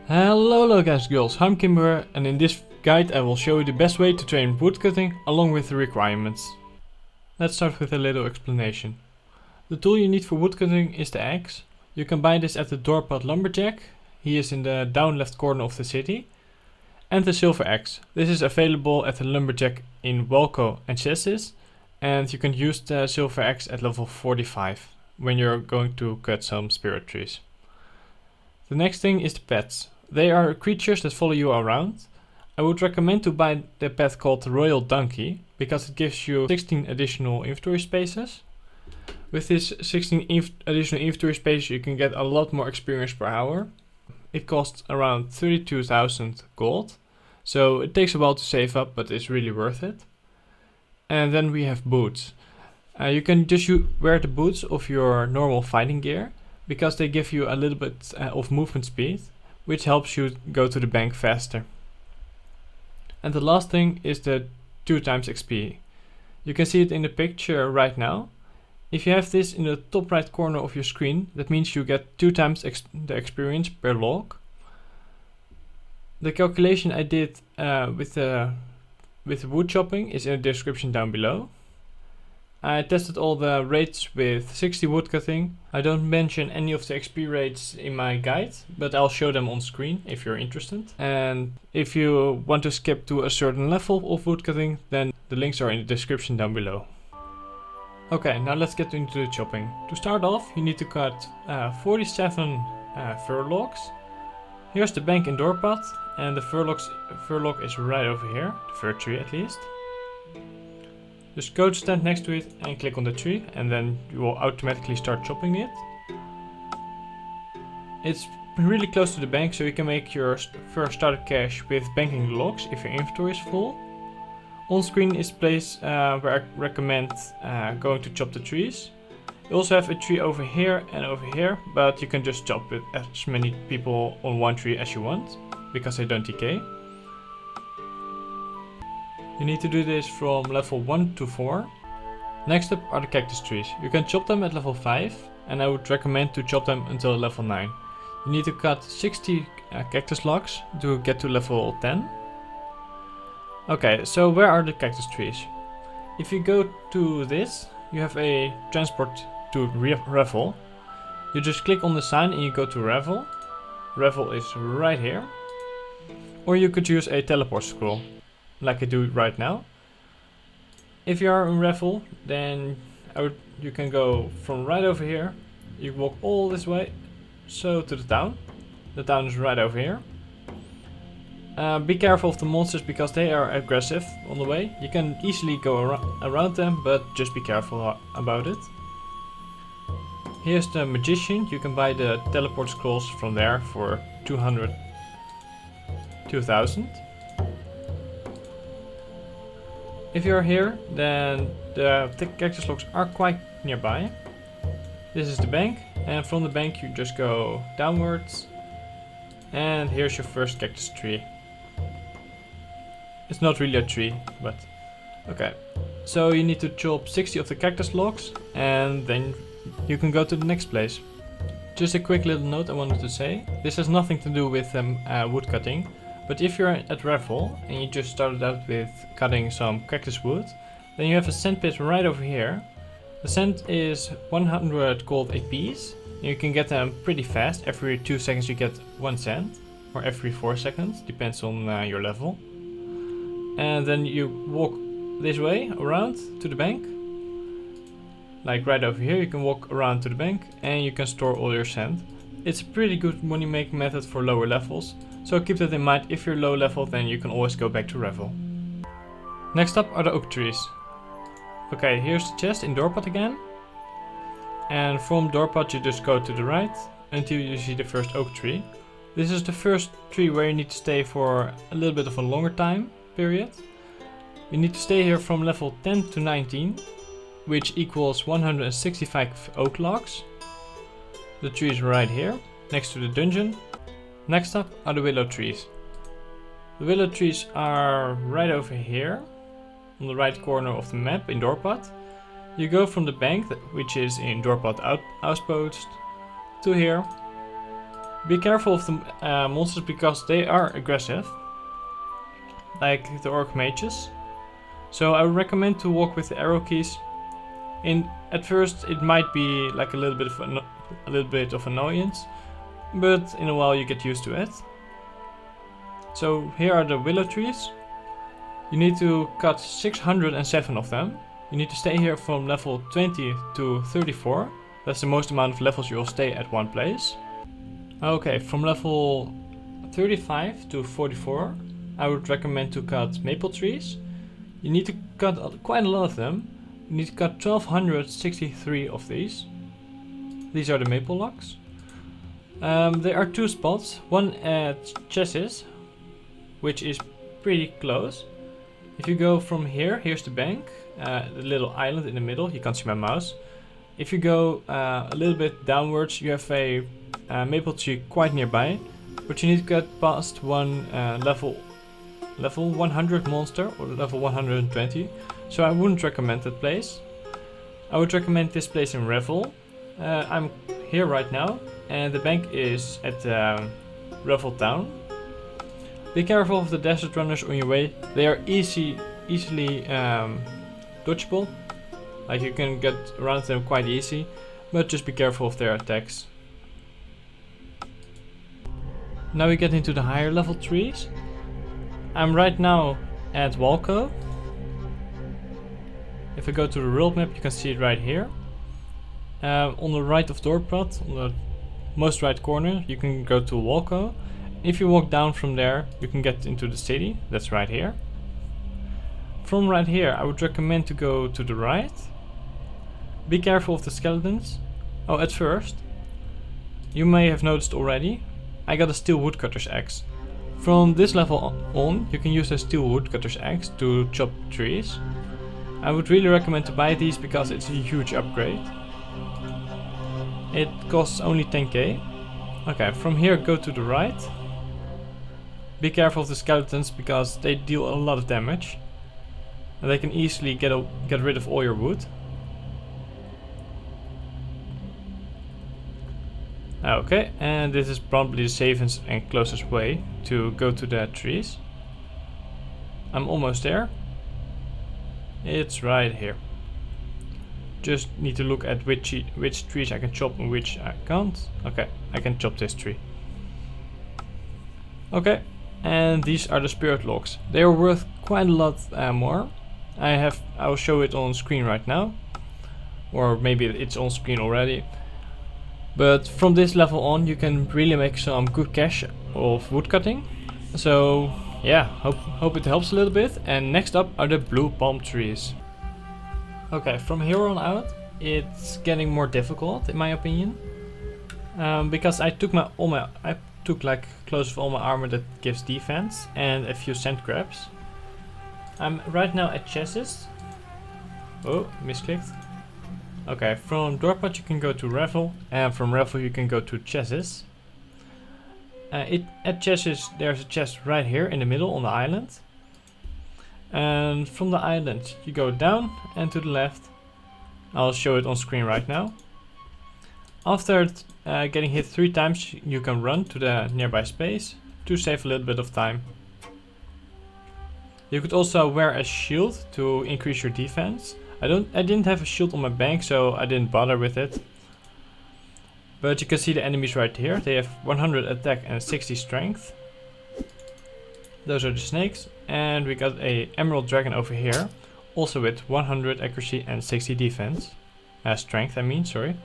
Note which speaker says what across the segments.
Speaker 1: Hello guys and girls, HarmKimbo, and in this guide I will show you the best way to train woodcutting along with the requirements. Let's start with a little explanation. The tool you need for woodcutting is the axe. You can buy this at the Doorpot Lumberjack, he is in the down left corner of the city. And the silver axe. This is available at the Lumberjack in Willow and Cactus, and you can use the silver axe at level 45 when you're going to cut some spirit trees. The next thing is the pets. They are creatures that follow you around. I would recommend to buy the pet called the Royal Donkey, because it gives you 16 additional inventory spaces. With this 16 additional inventory spaces you can get a lot more experience per hour. It costs around 32,000 gold, so it takes a while to save up, but it's really worth it. And then we have boots. You can just wear the boots of your normal fighting gear, because they give you a little bit of movement speed, which helps you go to the bank faster. And the last thing is the 2 times XP. You can see it in the picture right now. If you have this in the top right corner of your screen, that means you get 2 times the experience per log. The calculation I did with the wood chopping is in the description down below. I tested all the rates with 60 woodcutting. I don't mention any of the XP rates in my guide, but I'll show them on screen if you're interested. And if you want to skip to a certain level of woodcutting, then the links are in the description down below. Okay, now let's get into the chopping. To start off, you need to cut 47 fir logs. Here's the bank in Doorpot, and the fir log is right over here, the fir tree at least. Just go to stand next to it and click on the tree, and then you will automatically start chopping it. It's really close to the bank, so you can make your first starter cache with banking the logs if your inventory is full. On screen is the place where I recommend going to chop the trees. You also have a tree over here and over here, but you can just chop with as many people on one tree as you want, because they don't decay. You need to do this from level 1 to 4. Next up are the cactus trees. You can chop them at level 5, and I would recommend to chop them until level 9. You need to cut 60 cactus logs to get to level 10. Okay, so where are the cactus trees? If you go to this, you have a transport to Revel. You just click on the sign and you go to Revel. Revel is right here. Or you could use a teleport scroll, like I do right now. If you are in Revel, then you can go from right over here. You walk all this way, so to the town. The town is right over here. Be careful of the monsters, because they are aggressive on the way. You can easily go around them, but just be careful about it. Here's the magician. You can buy the teleport scrolls from there for 2,000. If you're here, then the cactus logs are quite nearby. This is the bank, and from the bank you just go downwards. And here's your first cactus tree. It's not really a tree, but okay. So you need to chop 60 of the cactus logs, and then you can go to the next place. Just a quick little note I wanted to say. This has nothing to do with woodcutting. But if you're at Revel and you just started out with cutting some cactus wood, then you have a sand pit right over here. The sand is 100 gold a piece. You can get them pretty fast. Every 2 seconds you get 1 sand, or every 4 seconds, depends on your level. And then you walk this way around to the bank. Like right over here, you can walk around to the bank and you can store all your sand. It's a pretty good money making method for lower levels. So keep that in mind. If you're low level, then you can always go back to Revel. Next up are the oak trees. Okay, here's the chest in Doorpot again. And from Doorpot you just go to the right until you see the first oak tree. This is the first tree where you need to stay for a little bit of a longer time period. You need to stay here from level 10 to 19, which equals 165 oak logs. The tree is right here, next to the dungeon. Next up are the willow trees. The willow trees are right over here, on the right corner of the map in Doorpot. You go from the bank, which is in Doorpot Outpost, to here. Be careful of the monsters because they are aggressive, like the orc mages. So I would recommend to walk with the arrow keys. At first it might be like a little bit of annoyance, but in a while you get used to it. So here are the willow trees. You need to cut 607 of them. You need to stay here from level 20 to 34. That's the most amount of levels you will stay at one place. Okay, from level 35 to 44, I would recommend to cut maple trees. You need to cut quite a lot of them. You need to cut 1263 of these. These are the maple logs. There are two spots, one at Cactus, which is pretty close. If you go from here, here's the bank, the little island in the middle. You can't see my mouse. If you go a little bit downwards, you have a maple tree quite nearby, but you need to get past one level 100 monster or level 120. So I wouldn't recommend that place. I would recommend this place in Revel. I'm here right now, and the bank is at Revel town. Be careful of the desert runners on your way. They are easily dodgeable. Like you can get around them quite easy, but just be careful of their attacks. Now we get into the higher level trees. I'm right now at Willow. If I go to the world map, you can see it right here. On the right of Dorpad, on the most right corner, you can go to Willow. If you walk down from there, you can get into the city. That's right here. From right here, I would recommend to go to the right. Be careful of the skeletons. Oh, at first, you may have noticed already, I got a steel woodcutter's axe. From this level on, you can use a steel woodcutter's axe to chop trees. I would really recommend to buy these because it's a huge upgrade. It costs only 10k. Okay, from here go to the right. Be careful of the skeletons because they deal a lot of damage. And they can easily get rid of all your wood. Okay, and this is probably the safest and closest way to go to the trees. I'm almost there. It's right here. Just need to look at which trees I can chop and which I can't. Okay, I can chop this tree. Okay, and these are the spirit logs. They are worth quite a lot more. I will show it on screen right now, or maybe it's on screen already. But from this level on, you can really make some good cash of woodcutting. So yeah, hope it helps a little bit. And next up are the blue palm trees. Okay, from here on out, it's getting more difficult in my opinion, because I took like close of all my armor that gives defense and a few sand crabs. I'm right now at Cactus. Oh, misclicked. Okay, from Dorpad you can go to Revel, and from Revel you can go to Cactus. At Cactus there's a chest right here in the middle on the island. And from the island you go down and to the left. I'll show it on screen right now. After getting hit 3 times you can run to the nearby space to save a little bit of time. You could also wear a shield to increase your defense. I didn't have a shield on my bank, so I didn't bother with it. But you can see the enemies right here. They have 100 attack and 60 strength. Those are the snakes. And we got a emerald dragon over here, also with 100 accuracy and 60 defense. Strength, I mean, sorry.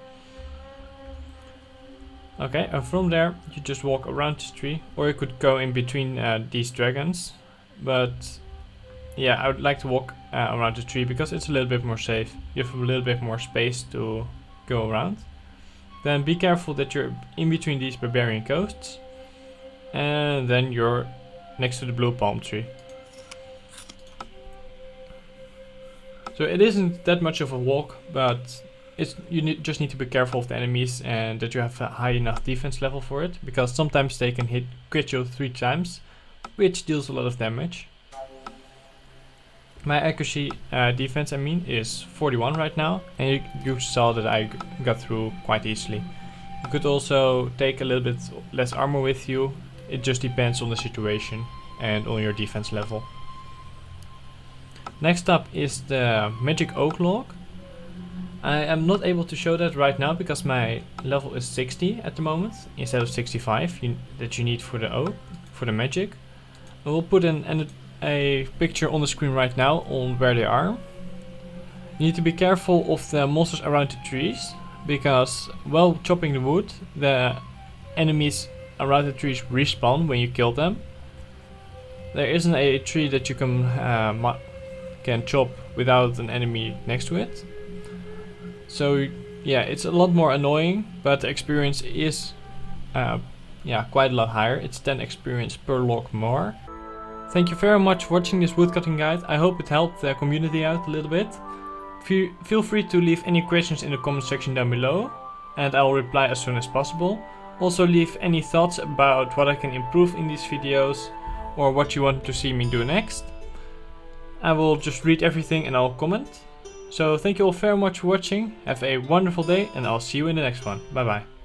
Speaker 1: Okay, and from there you just walk around this tree, or you could go in between these dragons. But yeah, I would like to walk around the tree because it's a little bit more safe. You have a little bit more space to go around. Then be careful that you're in between these barbarian coasts. And then you're next to the blue palm tree. So it isn't that much of a walk, but just need to be careful of the enemies and that you have a high enough defense level for it. Because sometimes they can crit you 3 times, which deals a lot of damage. My accuracy defense, I mean, is 41 right now, and you saw that I got through quite easily. You could also take a little bit less armor with you. It just depends on the situation and on your defense level. Next up is the magic oak log. I am not able to show that right now because my level is 60 at the moment instead of 65 that you need for the oak, for the magic. I will put a picture on the screen right now on where they are. You need to be careful of the monsters around the trees, because while chopping the wood, the enemies around the trees respawn when you kill them. There isn't a tree that you can chop without an enemy next to it. So yeah, it's a lot more annoying, but the experience is quite a lot higher. It's 10 experience per log more. Thank you very much for watching this woodcutting guide. I hope it helped the community out a little bit. Feel free to leave any questions in the comment section down below, and I will reply as soon as possible. Also leave any thoughts about what I can improve in these videos, or what you want to see me do next. I will just read everything and I'll comment. So thank you all very much for watching, have a wonderful day, and I'll see you in the next one. Bye bye.